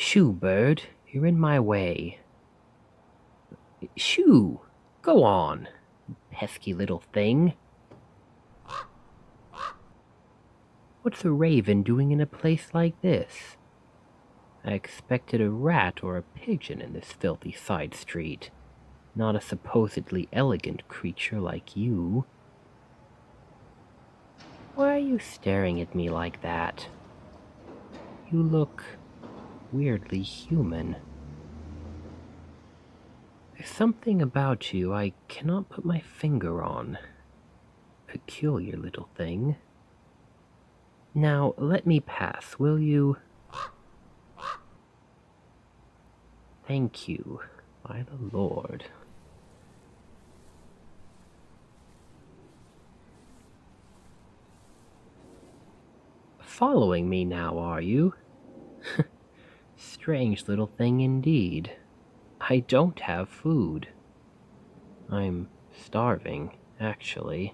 Shoo, bird, you're in my way. Shoo! Go on, pesky little thing. What's a raven doing in a place like this? I expected a rat or a pigeon in this filthy side street, not a supposedly elegant creature like you. Why are you staring at me like that? You look weirdly human. There's something about you I cannot put my finger on. Peculiar little thing. Now, let me pass, will you? Thank you, by the Lord. Following me now, are you? Strange little thing indeed. I don't have food. I'm starving, actually.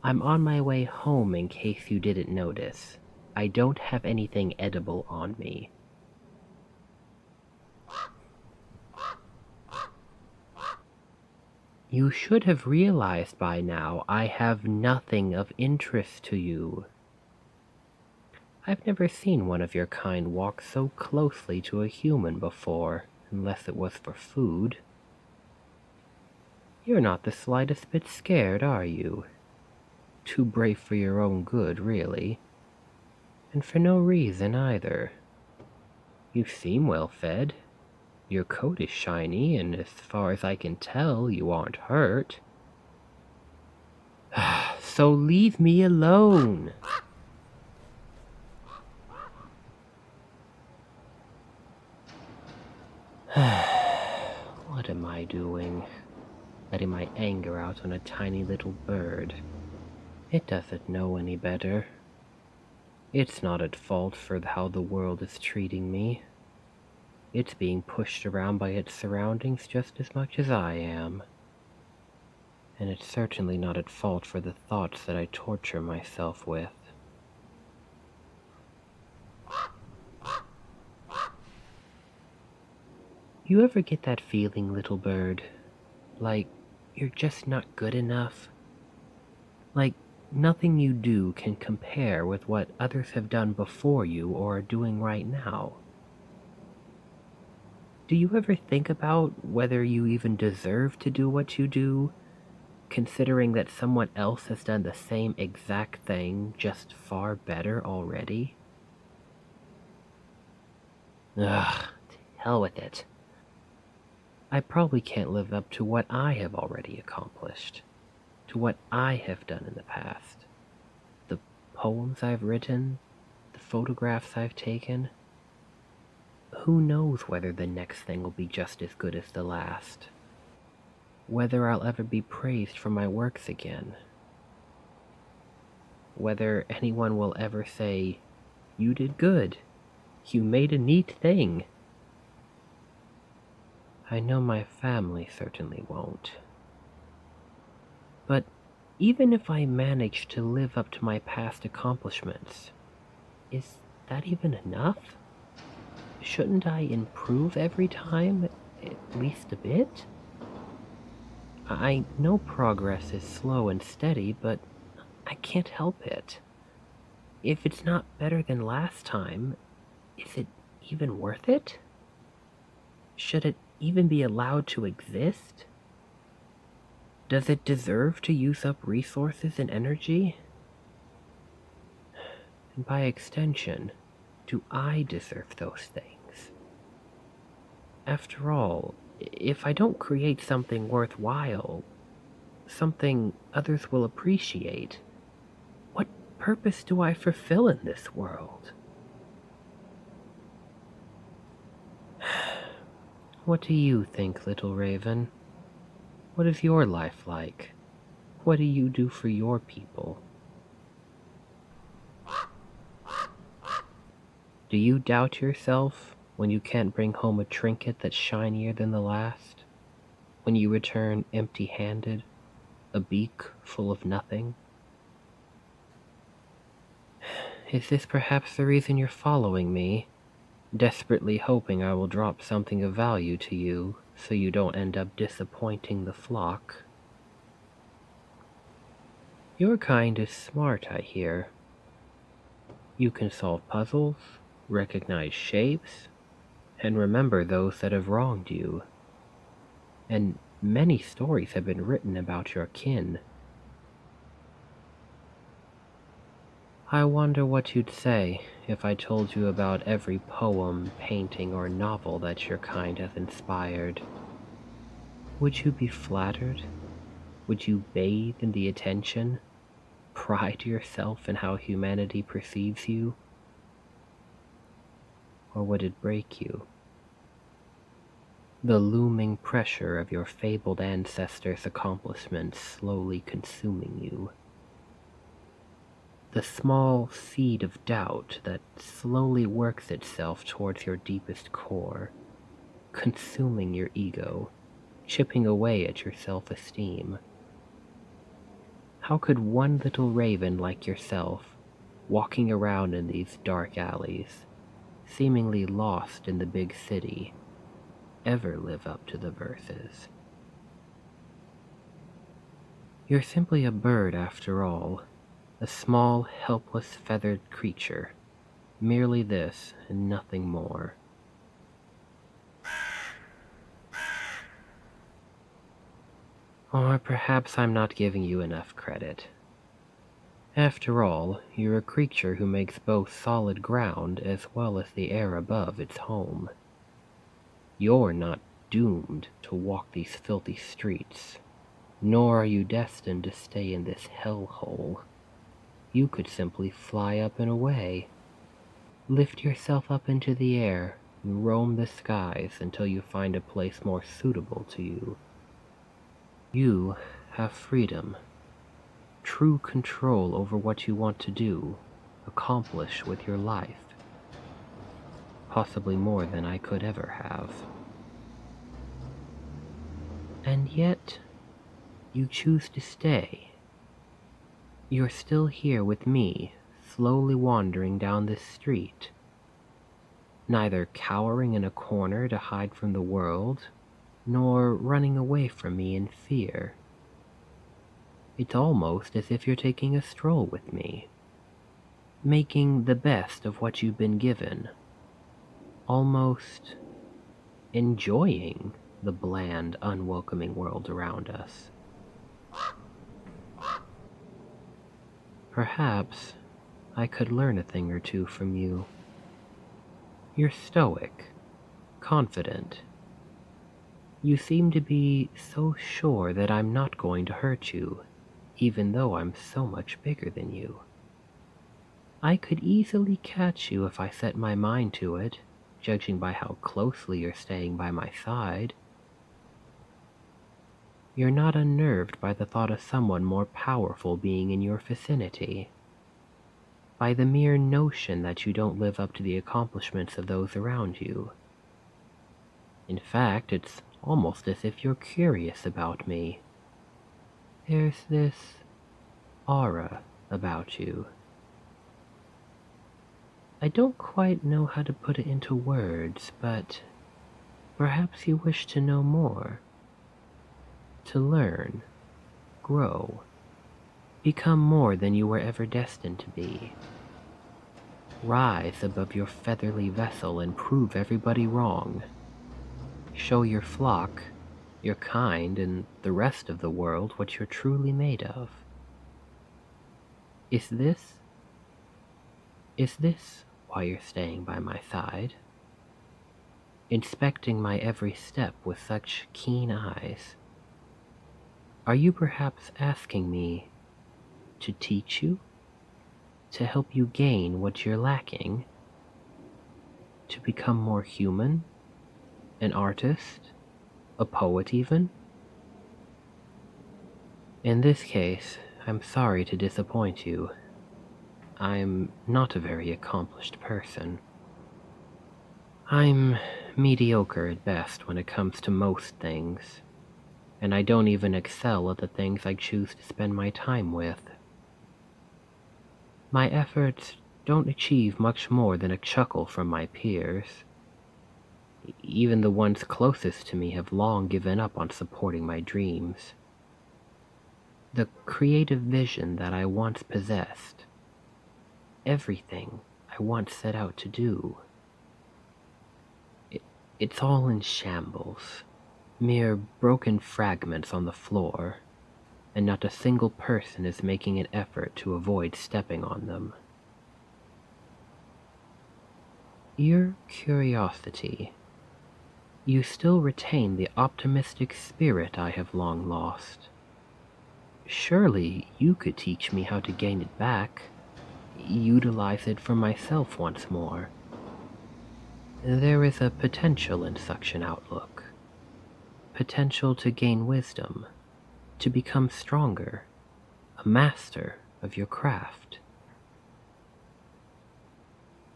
I'm on my way home in case you didn't notice. I don't have anything edible on me. You should have realized by now I have nothing of interest to you. I've never seen one of your kind walk so closely to a human before, unless it was for food. You're not the slightest bit scared, are you? Too brave for your own good, really. And for no reason, either. You seem well fed. Your coat is shiny, and as far as I can tell, you aren't hurt. So leave me alone! What am I doing? Letting my anger out on a tiny little bird. It doesn't know any better. It's not at fault for how the world is treating me. It's being pushed around by its surroundings just as much as I am. And it's certainly not at fault for the thoughts that I torture myself with. You ever get that feeling, little bird? Like you're just not good enough? Like nothing you do can compare with what others have done before you or are doing right now? Do you ever think about whether you even deserve to do what you do, considering that someone else has done the same exact thing, just far better already? Ugh, to hell with it. I probably can't live up to what I have already accomplished, to what I have done in the past. The poems I've written, the photographs I've taken. Who knows whether the next thing will be just as good as the last? Whether I'll ever be praised for my works again? Whether anyone will ever say, "You did good. You made a neat thing." I know my family certainly won't. But even if I manage to live up to my past accomplishments, is that even enough? Shouldn't I improve every time, at least a bit? I know progress is slow and steady, but I can't help it. If it's not better than last time, is it even worth it? Should it even be allowed to exist? Does it deserve to use up resources and energy? And by extension, do I deserve those things? After all, if I don't create something worthwhile, something others will appreciate, what purpose do I fulfill in this world? What do you think, little raven? What is your life like? What do you do for your people? Do you doubt yourself when you can't bring home a trinket that's shinier than the last? When you return empty-handed, A beak full of nothing? Is this perhaps the reason you're following me? Desperately hoping I will drop something of value to you, so you don't end up disappointing the flock? Your kind is smart, I hear. You can solve puzzles, recognize shapes, and remember those that have wronged you. And many stories have been written about your kin. I wonder what you'd say if I told you about every poem, painting, or novel that your kind has inspired. Would you be flattered? Would you bathe in the attention? Pride yourself in how humanity perceives you? Or would it break you? The looming pressure of your fabled ancestors' accomplishments slowly consuming you. The small seed of doubt that slowly works itself towards your deepest core, consuming your ego, chipping away at your self-esteem. How could one little raven like yourself, walking around in these dark alleys, seemingly lost in the big city, ever live up to the verses? You're simply a bird after all, a small, helpless, feathered creature, merely this and nothing more. Or perhaps I'm not giving you enough credit. After all, you're a creature who makes both solid ground as well as the air above its home. You're not doomed to walk these filthy streets, nor are you destined to stay in this hellhole. You could simply fly up and away. Lift yourself up into the air and roam the skies until you find a place more suitable to you. You have freedom, true control over what you want to do, accomplish with your life. Possibly more than I could ever have. And yet, you choose to stay. You're still here with me, slowly wandering down this street, neither cowering in a corner to hide from the world, nor running away from me in fear. It's almost as if you're taking a stroll with me, making the best of what you've been given, almost enjoying the bland, unwelcoming world around us. Perhaps I could learn a thing or two from you. You're stoic, confident. You seem to be so sure that I'm not going to hurt you, even though I'm so much bigger than you. I could easily catch you if I set my mind to it, judging by how closely you're staying by my side. You're not unnerved by the thought of someone more powerful being in your vicinity, by the mere notion that you don't live up to the accomplishments of those around you. In fact, it's almost as if you're curious about me. There's this aura about you. I don't quite know how to put it into words, but perhaps you wish to know more. To learn, grow, become more than you were ever destined to be. Rise above your featherly vessel and prove everybody wrong. Show your flock, your kind, and the rest of the world what you're truly made of. Is this why you're staying by my side? Inspecting my every step with such keen eyes? Are you perhaps asking me to teach you? To help you gain what you're lacking? To become more human? An artist? A poet even? In this case, I'm sorry to disappoint you. I'm not a very accomplished person. I'm mediocre at best when it comes to most things. and I don't even excel at the things I choose to spend my time with. My efforts don't achieve much more than a chuckle from my peers. Even the ones closest to me have long given up on supporting my dreams. The creative vision that I once possessed, everything I once set out to do, it's all in shambles, mere broken fragments on the floor, and not a single person is making an effort to avoid stepping on them. Your curiosity. You still retain the optimistic spirit I have long lost. Surely you could teach me how to gain it back, utilize it for myself once more. There is a potential in such an outlook. Potential to gain wisdom, to become stronger, a master of your craft.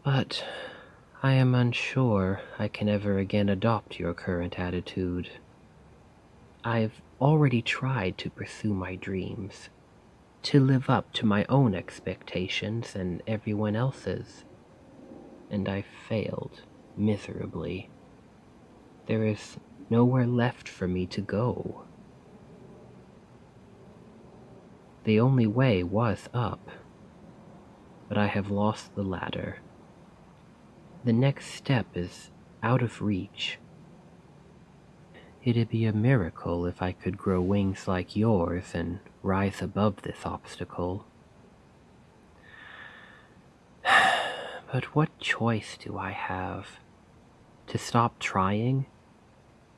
But I am unsure I can ever again adopt your current attitude. I've already tried to pursue my dreams, to live up to my own expectations and everyone else's, and I failed miserably. There is nowhere left for me to go. The only way was up, but I have lost the ladder. The next step is out of reach. It'd be a miracle if I could grow wings like yours and rise above this obstacle. But what choice do I have? To stop trying?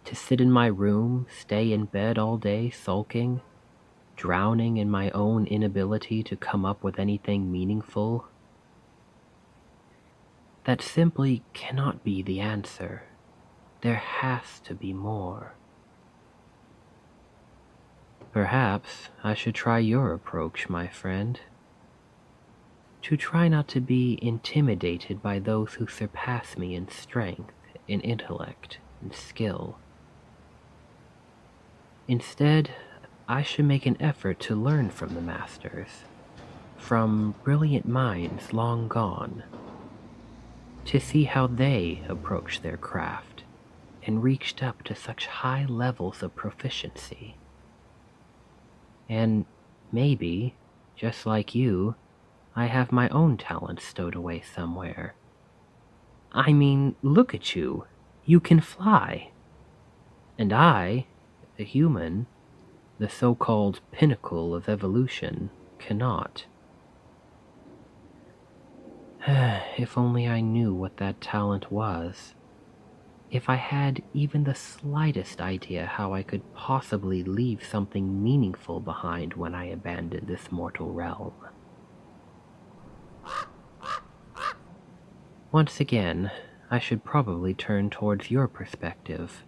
To sit in my room, stay in bed all day sulking, drowning in my own inability to come up with anything meaningful? That simply cannot be the answer. There has to be more. Perhaps I should try your approach, my friend. To try not to be intimidated by those who surpass me in strength, in intellect, and skill. Instead, I should make an effort to learn from the masters, from brilliant minds long gone, to see how they approached their craft and reached up to such high levels of proficiency. And maybe, just like you, I have my own talents stowed away somewhere. I mean, look at you. You can fly. And I, the human, the so-called pinnacle of evolution, cannot. If only I knew what that talent was. If I had even the slightest idea how I could possibly leave something meaningful behind when I abandoned this mortal realm. Once again, I should probably turn towards your perspective.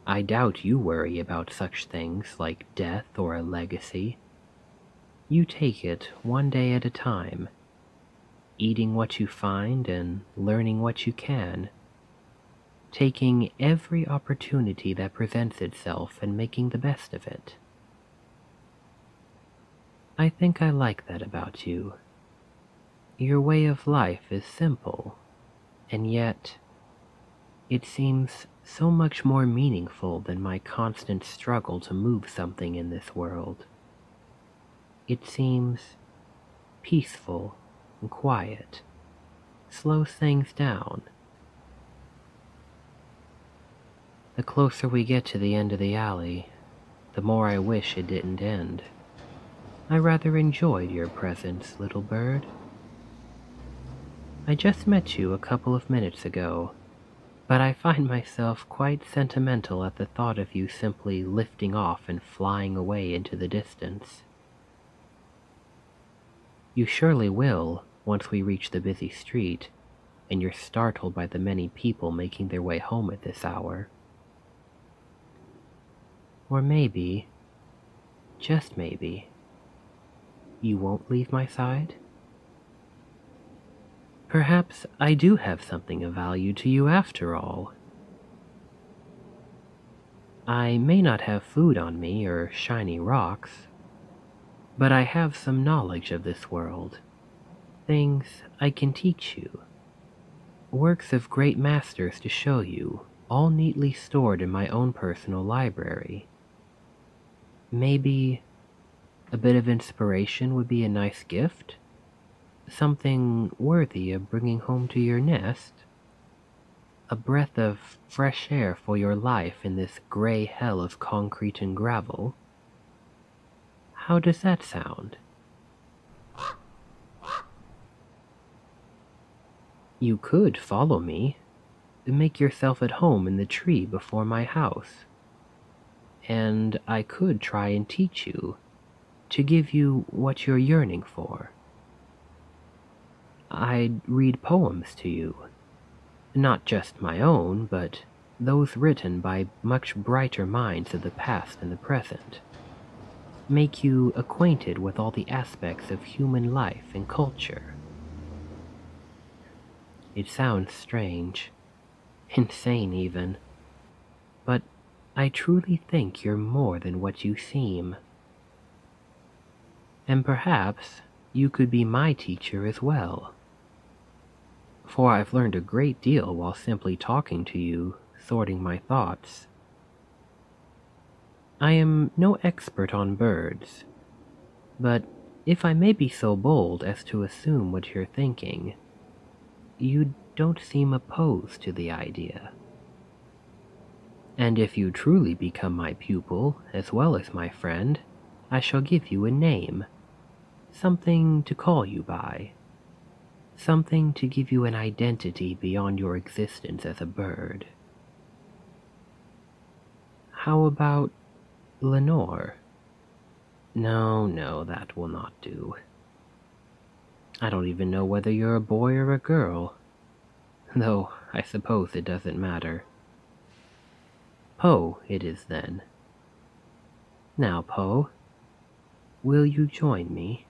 I doubt you worry about such things like death or a legacy. You take it one day at a time, eating what you find and learning what you can, taking every opportunity that presents itself and making the best of it. I think I like that about you. Your way of life is simple, and yet it seems so much more meaningful than my constant struggle to move something in this world. It seems peaceful and quiet, slows things down. The closer we get to the end of the alley, the more I wish it didn't end. I rather enjoyed your presence, little bird. I just met you a couple of minutes ago, but I find myself quite sentimental at the thought of you simply lifting off and flying away into the distance. You surely will once we reach the busy street, and you're startled by the many people making their way home at this hour. Or maybe, just maybe, you won't leave my side? Perhaps I do have something of value to you after all. I may not have food on me or shiny rocks, but I have some knowledge of this world. Things I can teach you. Works of great masters to show you, all neatly stored in my own personal library. Maybe a bit of inspiration would be a nice gift? Something worthy of bringing home to your nest? A breath of fresh air for your life in this gray hell of concrete and gravel? How does that sound? You could follow me, make yourself at home in the tree before my house, and I could try and teach you, to give you what you're yearning for. I'd read poems to you, not just my own, but those written by much brighter minds of the past and the present. Make you acquainted with all the aspects of human life and culture. It sounds strange, insane even, but I truly think you're more than what you seem. And perhaps you could be my teacher as well. For I've learned a great deal while simply talking to you, sorting my thoughts. I am no expert on birds, but if I may be so bold as to assume what you're thinking, you don't seem opposed to the idea. And if you truly become my pupil as well as my friend, I shall give you a name, something to call you by. Something to give you an identity beyond your existence as a bird. How about Lenore? No, that will not do. I don't even know whether you're a boy or a girl, though I suppose it doesn't matter. Poe it is then. Now, Poe, will you join me?